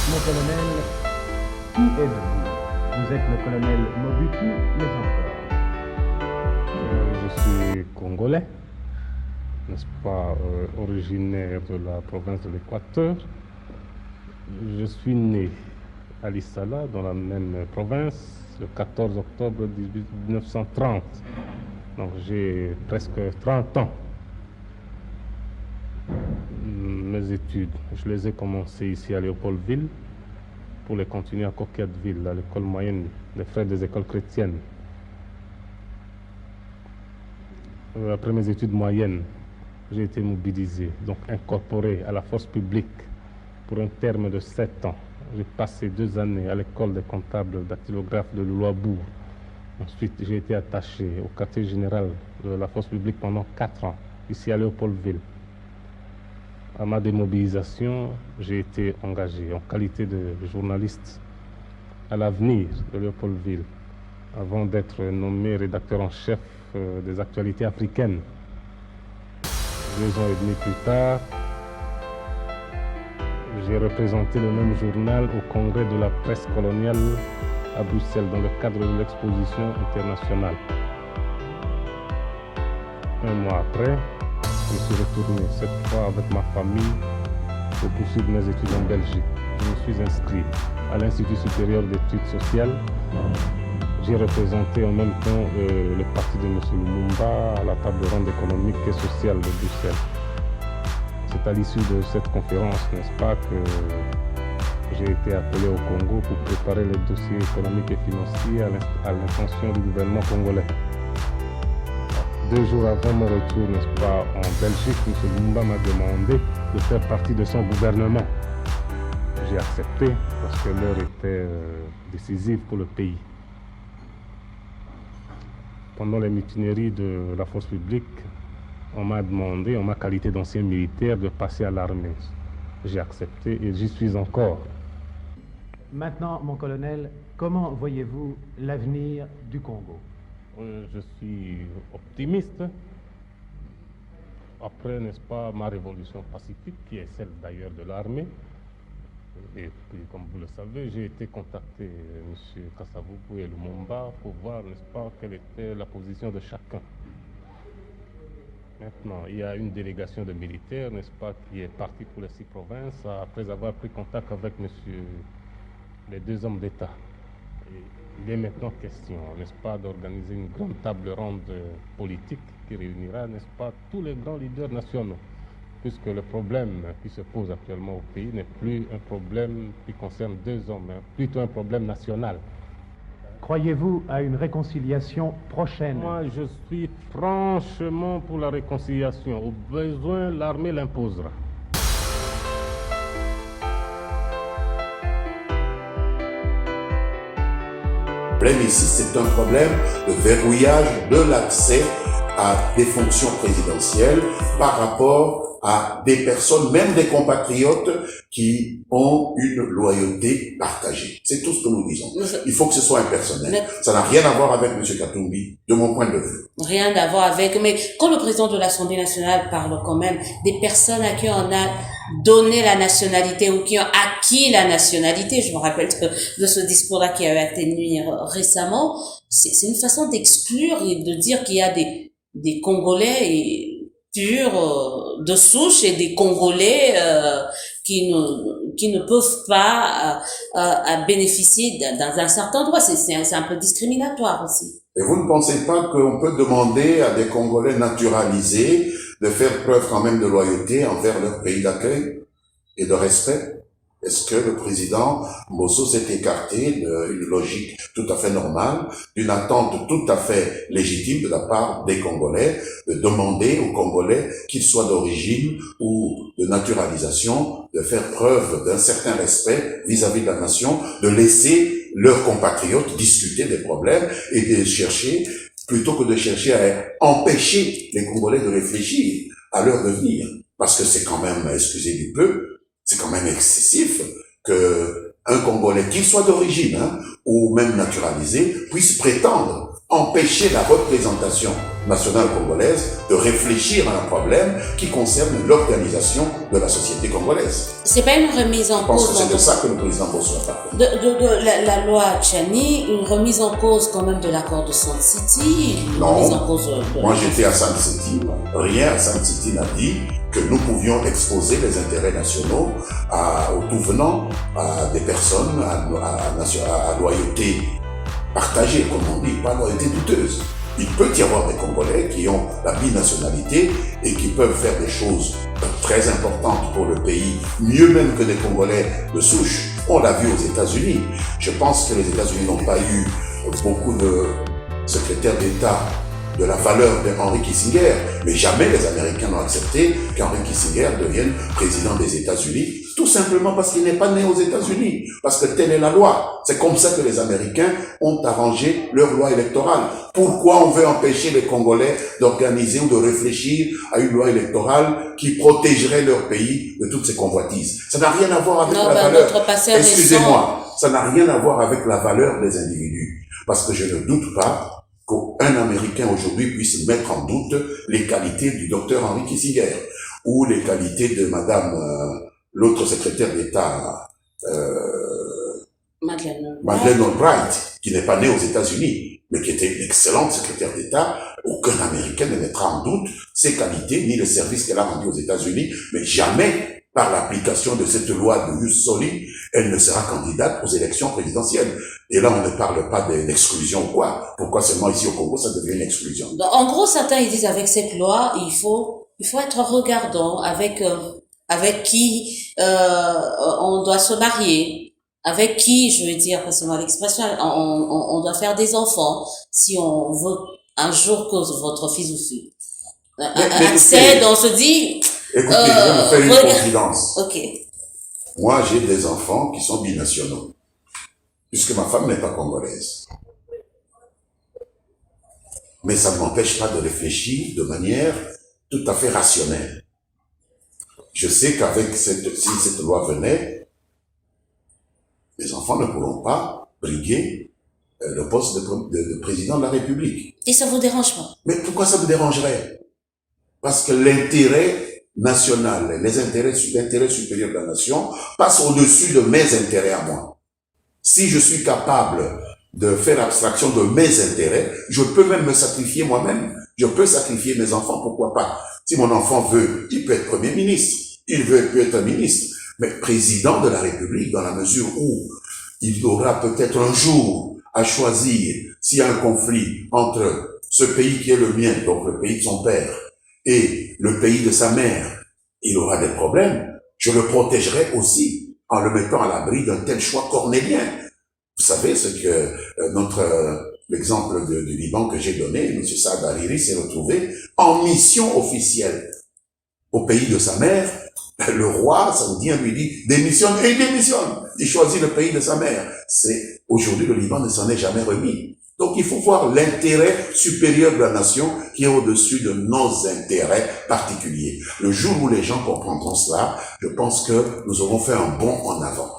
Mon colonel, qui êtes-vous? Vous êtes le colonel Mobutu, mais encore. Je suis congolais, n'est-ce pas, originaire de la province de l'Équateur. Je suis né à Lissala, dans la même province, le 14 octobre 1930. Donc j'ai presque 30 ans. Mes études, je les ai commencées ici à Léopoldville pour les continuer à Coquetteville, à l'école moyenne des frères des écoles chrétiennes. Après mes études moyennes, j'ai été mobilisé, donc incorporé à la force publique pour un terme de 7 ans. J'ai passé 2 années à l'école des comptables dactylographes de Louabourg. Ensuite, j'ai été attaché au quartier général de la force publique pendant 4 ans, ici à Léopoldville. À ma démobilisation, j'ai été engagé en qualité de journaliste à l'Avenir de Léopoldville, avant d'être nommé rédacteur en chef des actualités africaines. 2 ans et demi plus tard, j'ai représenté le même journal au congrès de la presse coloniale à Bruxelles dans le cadre de l'exposition internationale. 1 mois après, je suis retourné, cette fois avec ma famille, pour poursuivre mes études en Belgique. Je me suis inscrit à l'Institut supérieur d'études sociales. J'ai représenté en même temps le parti de M. Lumumba à la table ronde économique et sociale de Bruxelles. C'est à l'issue de cette conférence, n'est-ce pas, que j'ai été appelé au Congo pour préparer les dossiers économiques et financiers à l'intention du gouvernement congolais. 2 jours avant mon retour, n'est-ce pas, en Belgique, M. Lumumba m'a demandé de faire partie de son gouvernement. J'ai accepté parce que l'heure était décisive pour le pays. Pendant les mutineries de la force publique, on m'a demandé, en ma qualité d'ancien militaire, de passer à l'armée. J'ai accepté et j'y suis encore. Maintenant, mon colonel, comment voyez-vous l'avenir du Congo? Je suis optimiste. Après, n'est-ce pas, ma révolution pacifique, qui est celle d'ailleurs de l'armée. Et puis, comme vous le savez, j'ai été contacté, M. Kasavubu et Lumumba, pour voir, n'est-ce pas, quelle était la position de chacun. Maintenant, il y a une délégation de militaires, n'est-ce pas, qui est partie pour les 6 provinces, après avoir pris contact avec les 2 hommes d'État. Il est maintenant question, n'est-ce pas, d'organiser une grande table ronde politique qui réunira, n'est-ce pas, tous les grands leaders nationaux, puisque le problème qui se pose actuellement au pays n'est plus un problème qui concerne 2 hommes, mais plutôt un problème national. Croyez-vous à une réconciliation prochaine? Moi, je suis franchement pour la réconciliation. Au besoin, l'armée l'imposera. Le problème ici, c'est un problème de verrouillage de l'accès à des fonctions présidentielles par rapport à des personnes, même des compatriotes, qui ont une loyauté partagée. C'est tout ce que nous disons. Il faut que ce soit impersonnel. Ça n'a rien à voir avec M. Katumbi, de mon point de vue. Rien à voir avec, mais quand le président de l'Assemblée nationale parle quand même des personnes à qui on a donné la nationalité ou qui ont acquis la nationalité, je me rappelle de ce discours-là qui avait été tenu récemment, c'est une façon d'exclure et de dire qu'il y a des Congolais purs de souche et des Congolais qui ne peuvent pas bénéficier d'un certain droit. C'est un peu discriminatoire aussi. Et vous ne pensez pas qu'on peut demander à des Congolais naturalisés de faire preuve quand même de loyauté envers leur pays d'accueil et de respect? Est-ce que le président Mbosso s'est écarté d'une logique tout à fait normale, d'une attente tout à fait légitime de la part des Congolais, de demander aux Congolais, qu'ils soient d'origine ou de naturalisation, de faire preuve d'un certain respect vis-à-vis de la nation, de laisser leurs compatriotes discuter des problèmes et de chercher, plutôt que de chercher à empêcher les Congolais de réfléchir à leur devenir? Parce que c'est quand même, excusez du peu, c'est quand même excessif que un Congolais, qu'il soit d'origine ou même naturalisé, puisse prétendre empêcher la représentation nationale congolaise de réfléchir à un problème qui concerne l'organisation de la société congolaise. C'est pas une remise en Je pense cause. que c'est de ça que le président Bosso a parlé. De la loi Tchani, une remise en cause quand même de l'accord de Sun City, une remise en cause de moi j'étais à Sun City, rien à Sun City n'a dit que nous pouvions exposer les intérêts nationaux aux tout venants, à des personnes à loyauté partagée, comme on dit, pas loyauté douteuse. Il peut y avoir des Congolais qui ont la binationalité et qui peuvent faire des choses très importantes pour le pays, mieux même que des Congolais de souche. On l'a vu aux États-Unis. Je pense que les États-Unis n'ont pas eu beaucoup de secrétaires d'État de la valeur de Henry Kissinger, mais jamais les Américains n'ont accepté qu'Henry Kissinger devienne président des États-Unis, tout simplement parce qu'il n'est pas né aux États-Unis, parce que telle est la loi. C'est comme ça que les Américains ont arrangé leur loi électorale. Pourquoi on veut empêcher les Congolais d'organiser ou de réfléchir à une loi électorale qui protégerait leur pays de toutes ces convoitises? Ça n'a rien à voir avec la valeur. Excusez-moi, ça n'a rien à voir avec la valeur des individus, parce que je ne doute pas qu'un Américain aujourd'hui puisse mettre en doute les qualités du docteur Henry Kissinger ou les qualités de Madame l'autre secrétaire d'État Madeleine Albright, qui n'est pas née aux États-Unis, mais qui était une excellente secrétaire d'État. Aucun Américain ne mettra en doute ses qualités ni le service qu'elle a rendu aux États-Unis, mais jamais par l'application de cette loi de jus soli, elle ne sera candidate aux élections présidentielles. Et là, on ne parle pas d'exclusion ou quoi. Pourquoi seulement ici au Congo, ça devient une exclusion? Donc, en gros, certains ils disent avec cette loi, il faut être regardant avec qui on doit se marier, avec qui, je veux dire, c'est moi l'expression, on doit faire des enfants si on veut un jour que votre fils ou fille accède, on se dit. Écoutez, je vais vous faire une confidence. Ok. Moi, j'ai des enfants qui sont binationaux, puisque ma femme n'est pas congolaise. Mais ça ne m'empêche pas de réfléchir de manière tout à fait rationnelle. Je sais qu'avec si cette loi venait, les enfants ne pourront pas briguer le poste de président de la République. Et ça vous dérange pas? Mais pourquoi ça me dérangerait? Parce que l'intérêt national, l'intérêt supérieur de la nation passe au-dessus de mes intérêts à moi. Si je suis capable de faire abstraction de mes intérêts, je peux même me sacrifier moi-même. Je peux sacrifier mes enfants, pourquoi pas? Si mon enfant veut, il peut être Premier ministre, il peut être un ministre, mais président de la République, dans la mesure où il aura peut-être un jour à choisir s'il y a un conflit entre ce pays qui est le mien, donc le pays de son père, et le pays de sa mère, il aura des problèmes. Je le protégerai aussi en le mettant à l'abri d'un tel choix cornélien. Vous savez ce que l'exemple du Liban que j'ai donné, M. Saad Hariri s'est retrouvé en mission officielle au pays de sa mère. Le roi saoudien lui dit démissionne et il démissionne. Il choisit le pays de sa mère. Aujourd'hui le Liban ne s'en est jamais remis. Donc il faut voir l'intérêt supérieur de la nation qui est au-dessus de nos intérêts particuliers. Le jour où les gens comprendront cela, je pense que nous aurons fait un bond en avant.